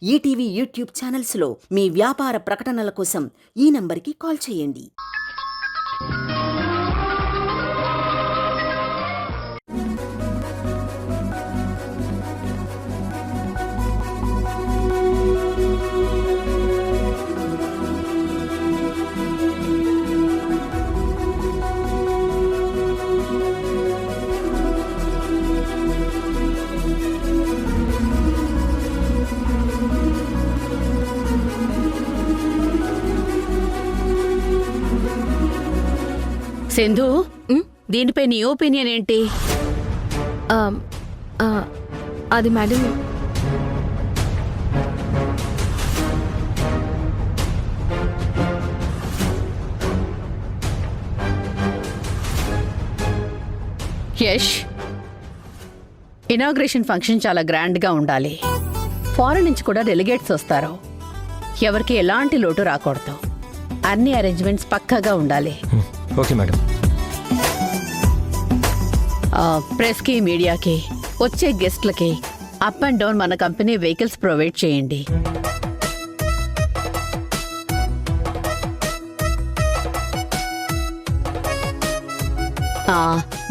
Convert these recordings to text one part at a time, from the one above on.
ETV YouTube ఛానల్స్లో మీ వ్యాపార ప్రకటనల కోసం ఈ నంబర్కి కాల్ చేయండి. సింధు, దీనిపై నీ ఒపీనియన్ ఏంటి? అది మేడం, యష్, ఇనాగ్రేషన్ ఫంక్షన్ చాలా గ్రాండ్గా ఉండాలి. ఫారెన్ నుంచి కూడా డెలిగేట్స్ వస్తారు. ఎవరికి ఎలాంటి లోటు రాకూడదు. అన్ని అరేంజ్మెంట్స్ పక్కాగా ఉండాలి. Okay madam. ప్రెస్కి, మీడియాకి, వచ్చే గెస్ట్లకి అప్ అండ్ డౌన్ మన కంపెనీ వెహికల్స్ ప్రొవైడ్ చేయండి.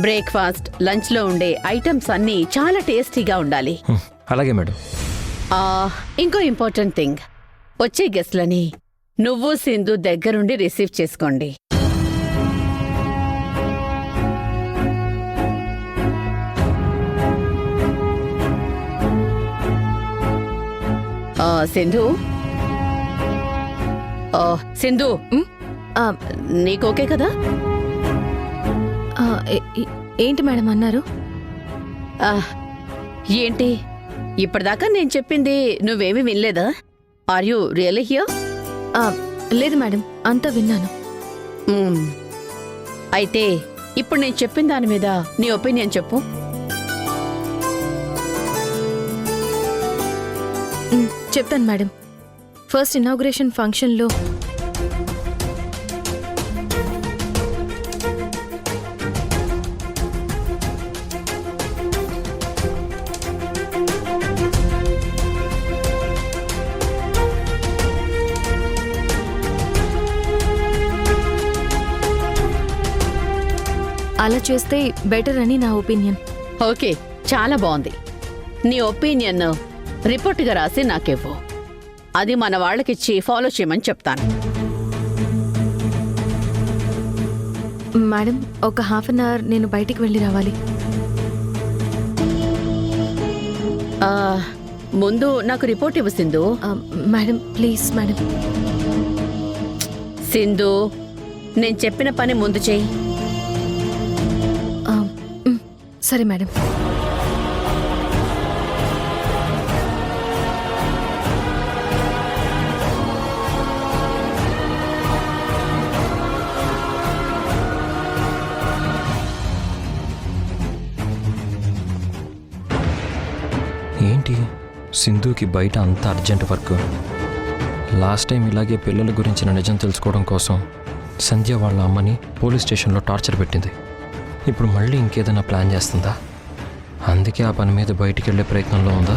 బ్రేక్ఫాస్ట్, లంచ్లో ఉండే ఐటమ్స్ అన్నీ చాలా టేస్టీగా ఉండాలి. అలాగే మేడం. ఇంకో ఇంపార్టెంట్ థింగ్, వచ్చే గెస్ట్లని నువ్వు సింధు దగ్గరుండి రిసీవ్ చేసుకోండి. సింధు, సింధు, నీకు ఓకే కదా? ఏంటి మేడం అన్నారు? ఏంటి, ఇప్పటిదాకా నేను చెప్పింది నువ్వేమీ వినలేదా? Are you really here? లేదు మేడం, అంతా విన్నాను. అయితే ఇప్పుడు నేను చెప్పిన దాని మీద నీ ఒపీనియన్ చెప్పు. చెప్తాను మేడం. ఫస్ట్ ఇనాగ్రేషన్ ఫంక్షన్లో అలా చేస్తే బెటర్ అని నా ఒపీనియన్. ఓకే, చాలా బాగుంది. నీ ఒపీనియన్ రిపోర్ట్గా రాసి నాకివ్వు. అది మన వాళ్ళకిచ్చి ఫాలో చేయమని చెప్తాను. మేడం, ఒక హాఫ్ అన్ అవర్ నేను బయటికి వెళ్ళి రావాలి. ముందు నాకు రిపోర్ట్ ఇవ్వు Sindhu. Madam please madam. Sindhu, నేను చెప్పిన పని ముందు చెయ్యి. సరే మేడం. ఏంటి సింధుకి బయట అంత అర్జెంట్ వర్క్? లాస్ట్ టైం ఇలాగే పిల్లల గురించిన నిజం తెలుసుకోవడం కోసం సంధ్య వాళ్ళ అమ్మని పోలీస్ స్టేషన్లో టార్చర్ పెట్టింది. ఇప్పుడు మళ్ళీ ఇంకేదైనా ప్లాన్ చేస్తుందా? అందుకే ఆ పని మీద బయటికి వెళ్ళే ప్రయత్నంలో ఉందా?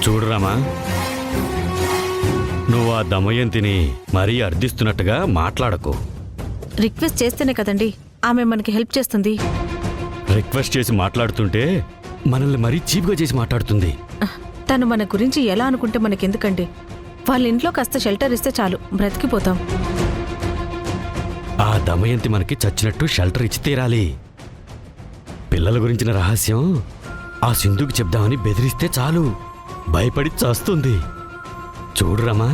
చూడురామా, నువ్వు ఆ దమయంతిని మరీ అర్థిస్తున్నట్టుగా మాట్లాడకు. రిక్వెస్ట్ చేస్తేనే కదండి ఆమె మనకి హెల్ప్ చేస్తుంది. రిక్వెస్ట్ చేసి మాట్లాడుతుంటే మనల్ని మరీ చీప్గా చేసి మాట్లాడుతుంది. తను మన గురించి ఎలా అనుకుంటే మనకెందుకండి? వాళ్ళ ఇంట్లో కాస్త షెల్టర్ ఇస్తే చాలు, బ్రతికిపోతాం. ఆ దమయంతి మనకి చచ్చినట్టు షెల్టర్ ఇచ్చి తీరాలి. పిల్లల గురించిన రహస్యం ఆ సింధుకి చెప్దామని బెదిరిస్తే చాలు, భయపడి చస్తుంది. చూడురమ్మా,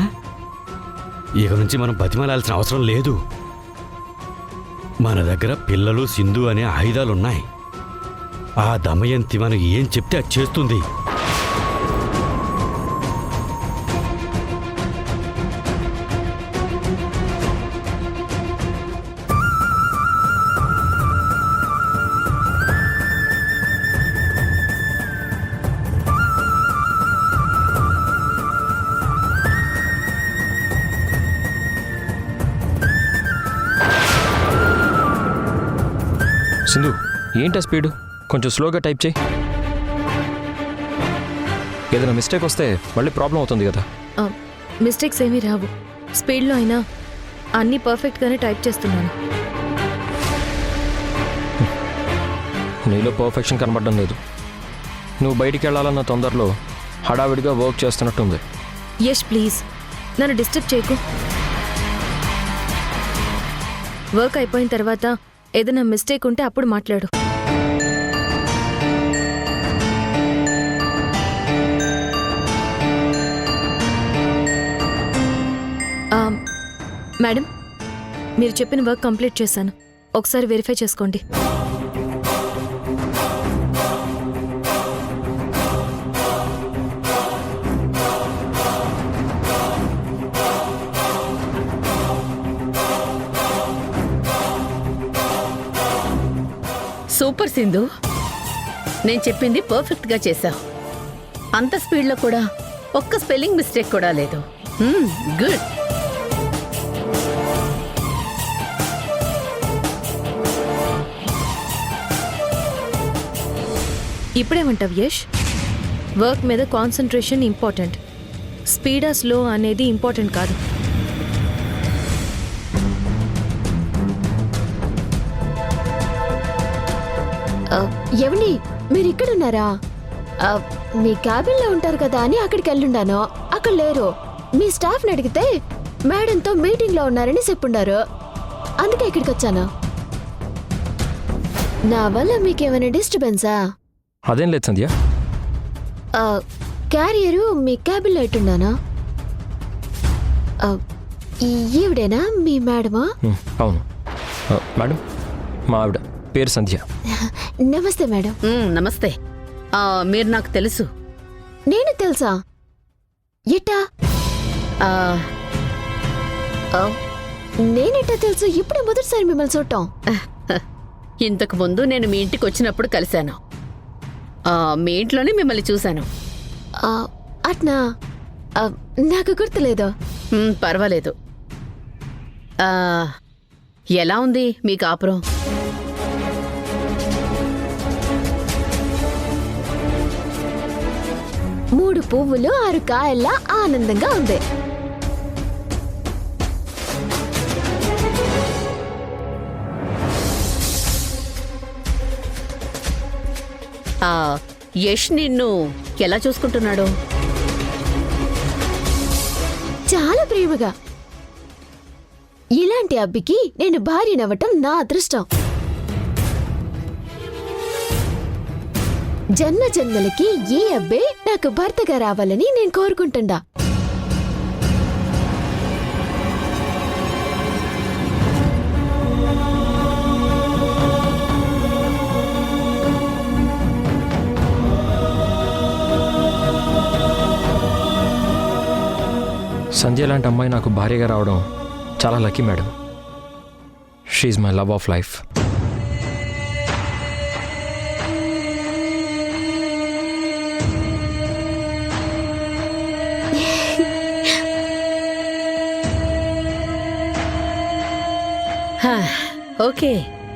ఇక నుంచి మనం బతిమాలాల్సిన అవసరం లేదు. మన దగ్గర పిల్లలు, సింధు అనే ఆయుధాలున్నాయి. ఆ దమయంతి మనం ఏం చెప్తే అది చేస్తుంది. సింధు ఏంటా స్పీడు కొంచెం స్లోగా టైప్ చేయి. ఏదైనా మిస్టేక్ వస్తే మళ్ళీ ప్రాబ్లం అవుతుంది కదా. మిస్టేక్స్ ఏమీ రావు. స్పీడ్లో అయినా అన్నీ పర్ఫెక్ట్గానే టైప్ చేస్తున్నాను. నీలో పర్ఫెక్షన్ కనబడడం లేదు. నువ్వు బయటికి వెళ్ళాలన్న తొందరలో హడావిడిగా వర్క్ చేస్తున్నట్టుంది. యష్ ప్లీజ్ నన్ను డిస్టర్బ్ చేయకు. వర్క్ అయిపోయిన తర్వాత ఏదైనా మిస్టేక్ ఉంటే అప్పుడు మాట్లాడు. మేడం, మీరు చెప్పిన వర్క్ కంప్లీట్ చేశాను. ఒకసారి వెరిఫై చేసుకోండి. సూపర్ సింధు, నేను చెప్పింది పర్ఫెక్ట్గా చేశావు. అంత స్పీడ్లో కూడా ఒక్క స్పెల్లింగ్ మిస్టేక్ కూడా లేదు. గుడ్. ఇప్పుడేమంటావు యష్? వర్క్ మీద కాన్సన్ట్రేషన్ ఇంపార్టెంట్. స్పీడా స్లో అనేది ఇంపార్టెంట్ కాదు. ఎవని మీరు ఇక్కడున్నారా? మీ క్యాబిన్లో ఉంటారు కదా అని అక్కడికి వెళ్ళుండాను. అక్కడ లేరు. మీ స్టాఫ్ని అడిగితే మేడంతో మీటింగ్లో ఉన్నారని చెప్పుండారు. అందుకే ఇక్కడికి వచ్చాను. నా వల్ల మీకేమైనా డిస్టర్బెన్సా? అదేం లేదు సంధ్య. క్యారియరు మీ క్యాబిన్లో ఇట్టున్నానా? ఈవిడేనా మీ మేడమా? అవును మేడం, మా ఆవిడ పేరు సంధ్య. నమస్తే మేడం. నమస్తే. మీరు నాకు తెలుసు. నేను తెలుసా? ఎట్టా? నేనెట్టా తెలుసు? ఇప్పుడే మొదటిసారి మిమ్మల్ని చూడటం. ఇంతకు ముందు నేను మీ ఇంటికి వచ్చినప్పుడు కలిశాను. మీ ఇంట్లోనే మిమ్మల్ని చూశాను. అట్నా? నాకు గుర్తులేదు. పర్వాలేదు. ఎలా ఉంది మీ కాపురం? మూడు పువ్వులు 6 కాయల్లా ఆనందంగా ఉంది. యష్ నిన్ను ఎలా చూసుకుంటున్నాడు? చాలా ప్రేమగా. ఇలాంటి అబ్బికి నేను భార్యనవ్వటం నా అదృష్టం. జన్మ జన్మలకి ఈ అబ్బే నాకు భర్తగా రావాలని నేను కోరుకుంటుండా. సంధ్య లాంటి అమ్మాయి నాకు భార్యగా రావడం చాలా lucky madam. She my love of life. Okay,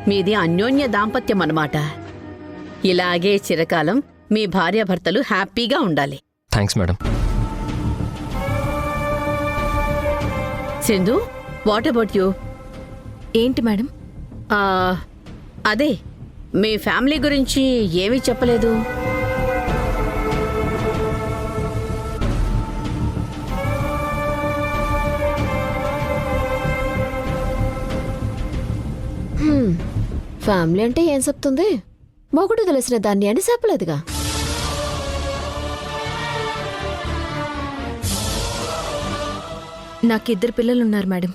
మీది అన్యోన్య దాంపత్యం అన్నమాట. ఇలాగే చిరకాలం మీ భార్యాభర్తలు హ్యాపీగా ఉండాలి. Thanks madam. Sindhu, what about you? ఏంటి మేడం? అదే మీ ఫ్యామిలీ గురించి ఏమీ చెప్పలేదు. ఫ్యామిలీ అంటే ఏం చెప్తుంది? మొగుడు తెలిసిన దాన్ని అని చెప్పలేదుగా. నాకు 2 పిల్లలున్నారు మేడం.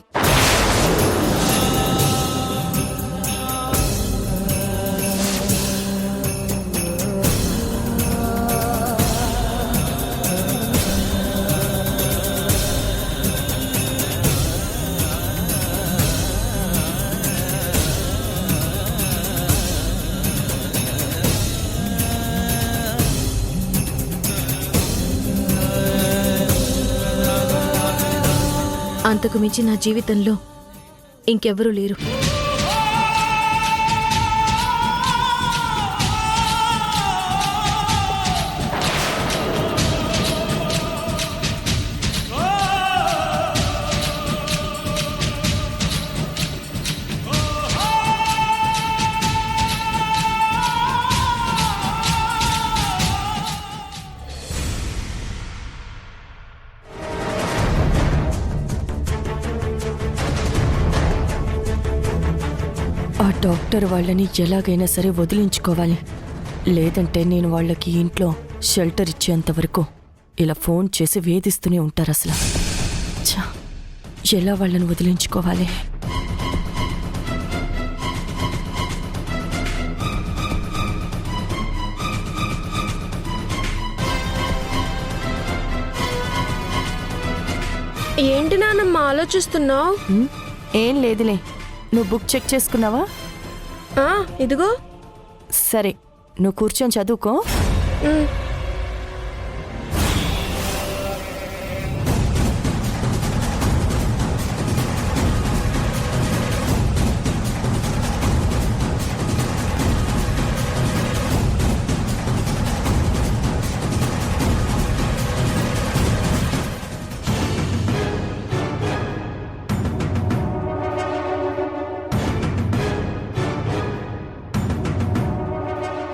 అంతకు మించి నా జీవితంలో ఇంకెవ్వరూ లేరు. ఆ డాక్టర్ వాళ్ళని ఎలాగైనా సరే వదిలించుకోవాలి. లేదంటే నేను వాళ్ళకి ఇంట్లో షెల్టర్ ఇచ్చేంత వరకు ఇలా ఫోన్ చేసి వేధిస్తూనే ఉంటారు. అసలు ఛా, ఎలా వాళ్ళని వదిలించుకోవాలి? ఏంటి నానమ్మ ఆలోచిస్తున్నావు? ఏం లేదులే. నువ్వు బుక్ చెక్ చేసుకున్నావా? ఇదిగో. సరే, నువ్వు కూర్చొని చదువుకో.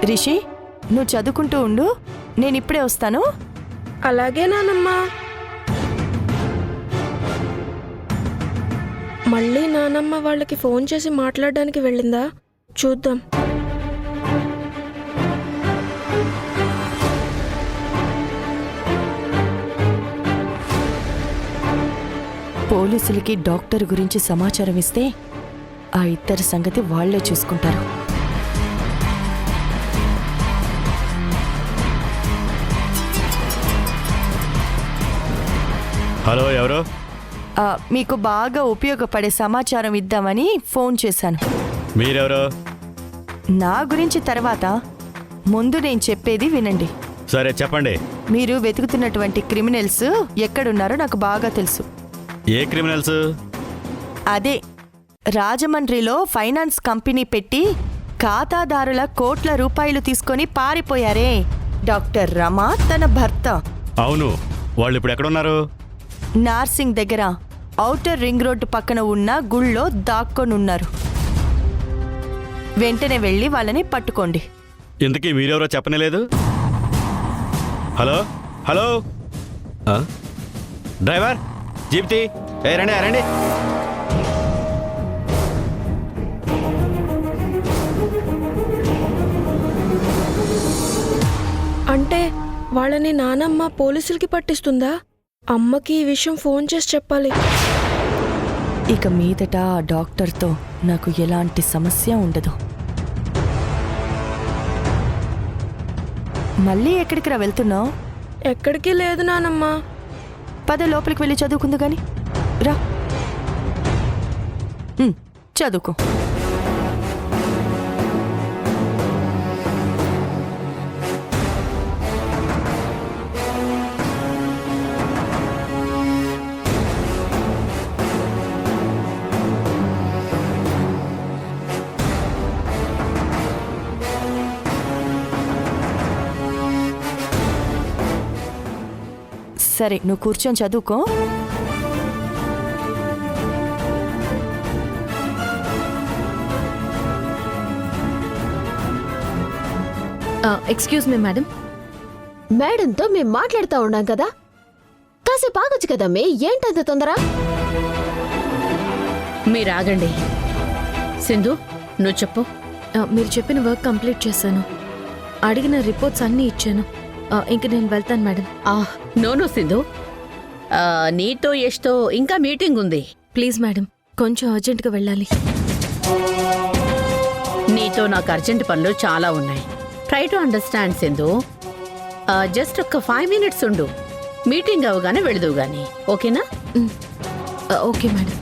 రిషి, నువ్వు చదువుకుంటూ ఉండు, నేను ఇప్పుడే వస్తాను. అలాగే నానమ్మ. మళ్ళీ నానమ్మ వాళ్ళకి ఫోన్ చేసి మాట్లాడడానికి వెళ్ళిందా? చూద్దాం. పోలీసులకి డాక్టర్ గురించి సమాచారం ఇస్తే ఆ ఇద్దరి సంగతి వాళ్లే చూసుకుంటారు. హలో, ఎవరు? మీకు బాగా ఉపయోగపడే సమాచారం ఇద్దామని ఫోన్ చేశాను. మీరెవరు? నా గురించి తర్వాత, ముందు నేను చెప్పేది వినండి. సరే, చెప్పండి. మీరు వెతుకుతున్నటువంటి క్రిమినల్స్ ఎక్కడున్నారో నాకు బాగా తెలుసు. ఏ క్రిమినల్స్? అదే, రాజమండ్రిలో ఫైనాన్స్ కంపెనీ పెట్టి ఖాతాదారుల కోట్ల రూపాయలు తీసుకొని పారిపోయారే డాక్టర్ రమ, తన భర్త. అవును, వాళ్ళు ఇప్పుడు ఎక్కడున్నారు? నార్సింగ్ దగ్గర ఔటర్ రింగ్ రోడ్డు పక్కన ఉన్న గుళ్ళో దాక్కొనున్నారు. వెంటనే వెళ్ళి వాళ్ళని పట్టుకోండి. ఇంతకీ మీరెవరో చెప్పనేలేదు. హలో హలో, డ్రైవర్ జీప్తి, రండి రండి. అంటే వాళ్ళని నానమ్మ పోలీసులకి పట్టిస్తుందా? అమ్మకి ఈ విషయం ఫోన్ చేసి చెప్పాలి. ఇక మీదట ఆ డాక్టర్తో నాకు ఎలాంటి సమస్య ఉండదు. మళ్ళీ ఎక్కడికి రా వెళ్తున్నావు? ఎక్కడికి లేదు నానమ్మ. పద లోపలికి వెళ్ళి చదువుకుందు గాని. రా, చదువుకో. సరే, నువ్వు కూర్చొని చదువుకో. Excuse me madam. మేడంతో మేము మాట్లాడుతూ ఉన్నాం కదా, కాసేపు ఆగొచ్చు కదా. ఏంటంత తొందర? మీరు ఆగండి. సింధు, నువ్వు చెప్పు. మీరు చెప్పిన వర్క్ కంప్లీట్ చేశాను. అడిగిన రిపోర్ట్స్ అన్నీ ఇచ్చాను. ఇంక నేను వెళ్తాను మేడం. నో సింధు, నీతో యష్తో ఇంకా మీటింగ్ ఉంది. ప్లీజ్ మేడం, కొంచెం అర్జెంటుగా వెళ్ళాలి. నీతో నాకు అర్జెంట్ పనులు చాలా ఉన్నాయి. Try to understand Sindhu. Just ఒక 5 minutes ఉండు. మీటింగ్ అవగానే వెళదువు గాని, ఓకేనా? Okay madam.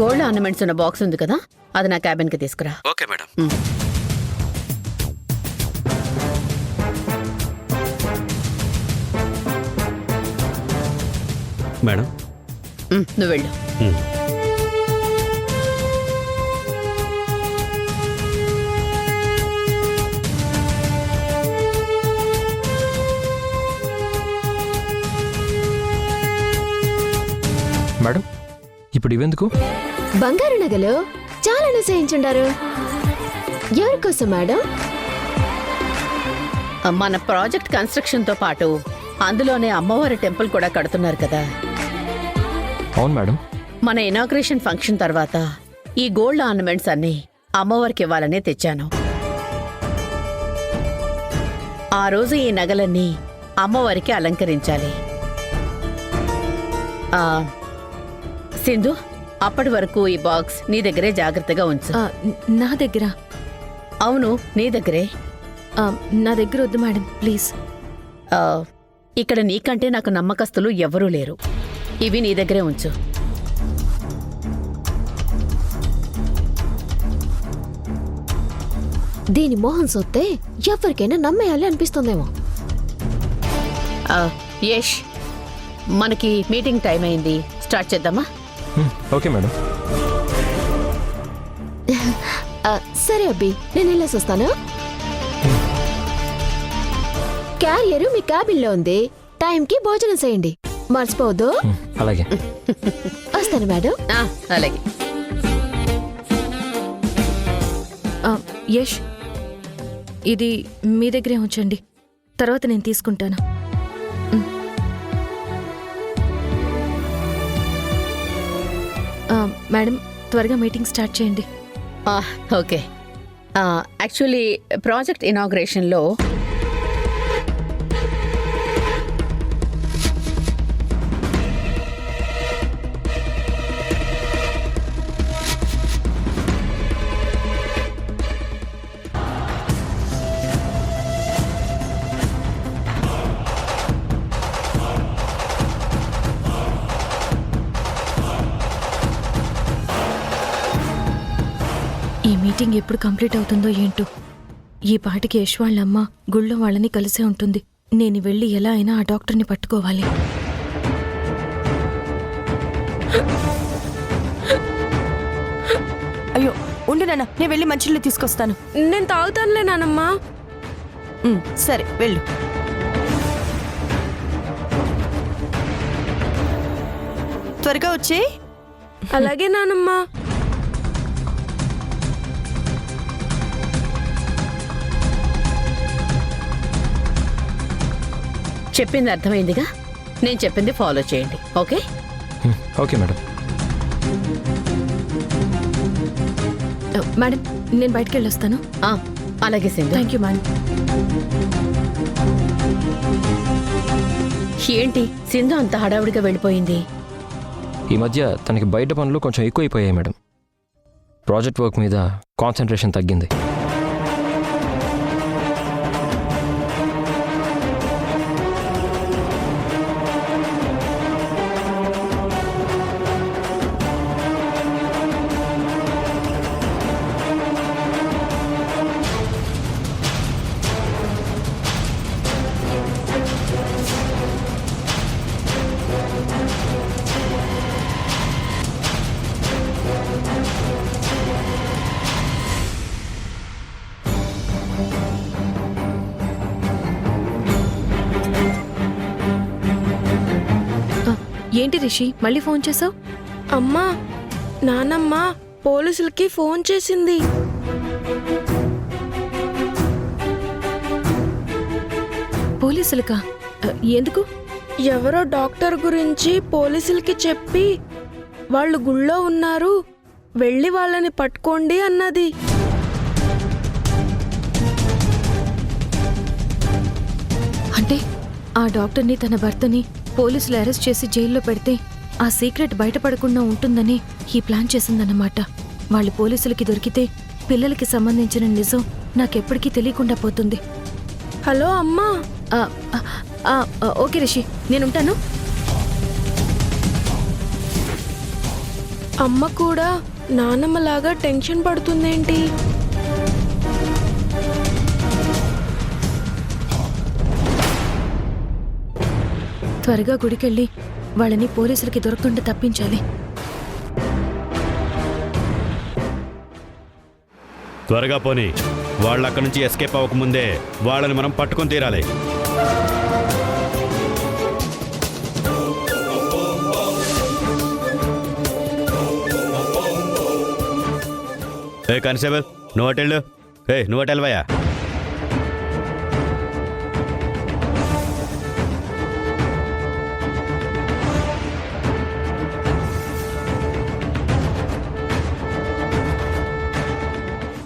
గోల్డ్ ఆర్నమెంట్స్ ఉన్న బాక్స్ ఉంది కదా, అది నా క్యాబిన్కి తీసుకురా. Okay madam. మేడం, నువ్వు వెళ్ళు. మేడం, ఇప్పుడు ఇవెందుకు? బంగారు నగలు చాలా నిశ్చయించుండారు. ఎవరి కోసం మేడం? మన ప్రాజెక్ట్ కన్స్ట్రక్షన్తో పాటు అందులోనే అమ్మవారి టెంపుల్ కూడా కడుతున్నారు కదా. అవును మేడం. మన ఇనాగ్రేషన్ ఫంక్షన్ తర్వాత ఈ గోల్డ్ ఆర్నమెంట్స్ అన్నీ అమ్మవారికి ఇవ్వాలనే తెచ్చాను. ఆ రోజు ఈ నగలన్నీ అమ్మవారికి అలంకరించాలి. సింధు, అప్పటి వరకు ఈ బాక్స్ నీ దగ్గరే జాగ్రత్తగా ఉంచు. నా దగ్గర అవును, నీ దగ్గరే. నా దగ్గర వద్దు మేడం, ప్లీజ్. ఇక్కడ నీకంటే నాకు నమ్మకస్తులు ఎవరూ లేరు. ఇవి నీ దగ్గరే ఉంచు. దీని మోహన్ సొత్తే ఎవరికైనా నమ్మేయాలి అనిపిస్తుందేమో. యష్, మనకి మీటింగ్ టైం అయింది, స్టార్ట్ చేద్దామా? Okay madam. సరే అబ్బి, నేను వెళ్ళేసి వస్తాను. క్యారియర్ మీ క్యాబిన్లో ఉంది, టైంకి భోజనం చేయండి, మర్చిపోవద్దు. అలాగే. వస్తాను మేడం. అలాగే. యష్, ఇది మీ దగ్గరే ఉంచండి, తర్వాత నేను తీసుకుంటాను. మేడం, త్వరగా మీటింగ్ స్టార్ట్ చేయండి. ఓకే. యాక్చువల్లీ ప్రాజెక్ట్ ఇనాగ్రేషన్లో ఈ మీటింగ్ ఎప్పుడు కంప్లీట్ అవుతుందో ఏంటో. ఈ పాటికి యష్ వాళ్ళమ్మ గుళ్ళో వాళ్ళని కలిసే ఉంటుంది. నేను వెళ్ళి ఎలా అయినా ఆ డాక్టర్ని పట్టుకోవాలి. అయ్యో ఉండు నాన్న, నేను వెళ్ళి మంచినీళ్ళు తీసుకొస్తాను. నేను తాగుతానులే నానమ్మా. సరే వెళ్ళు. త్వరగా వచ్చే. అలాగే నానమ్మా. చెప్పింది అర్థమైందిగా, నేను చెప్పింది ఫాలో చేయండి. ఓకే? Okay madam. మేడం, నేను బయటికి వెళ్ళొస్తాను. అలాగే సింధు. Thank you madam. ఏంటి సింధు అంత హడావుడిగా వెళ్ళిపోయింది? ఈ మధ్య తనకి బయట పనులు కొంచెం ఎక్కువైపోయాయి మేడం. ప్రాజెక్ట్ వర్క్ మీద కాన్సన్ట్రేషన్ తగ్గింది. ఏంటి రిషి, మళ్ళీ ఫోన్ చేసావు? అమ్మా, నానమ్మ పోలీసులకి ఫోన్ చేసింది. పోలీసులకా? ఎందుకు? ఎవరో డాక్టర్ గురించి పోలీసులకి చెప్పి వాళ్ళు గుళ్ళో ఉన్నారు, వెళ్ళి వాళ్ళని పట్టుకోండి అన్నది. అంటే ఆ డాక్టర్ని, తన భర్తని పోలీసులు అరెస్ట్ చేసి జైల్లో పెడితే ఆ సీక్రెట్ బయటపడకుండా ఉంటుందని ఈ ప్లాన్ చేసిందన్నమాట. వాళ్ళు పోలీసులకి దొరికితే పిల్లలకి సంబంధించిన నిజం నాకెప్పటికీ తెలియకుండా పోతుంది. హలో అమ్మా. ఓకే రిషి, నేనుంటాను. అమ్మ కూడా నానమ్మలాగా టెన్షన్ పడుతుందేంటి? త్వరగా గుడికెళ్ళి వాళ్ళని పోలీసులకి దొరకకుండా తప్పించాలి. త్వరగా పోనీ, వాళ్ళు అక్కడి నుంచి ఎస్కేప్ అవ్వకముందే వాళ్ళని మనం పట్టుకొని తీరాలి. ఏ కానిస్టేబుల్, నువ్వు అటెళ్ళు. నువ్వు అటెల్వయ్యా.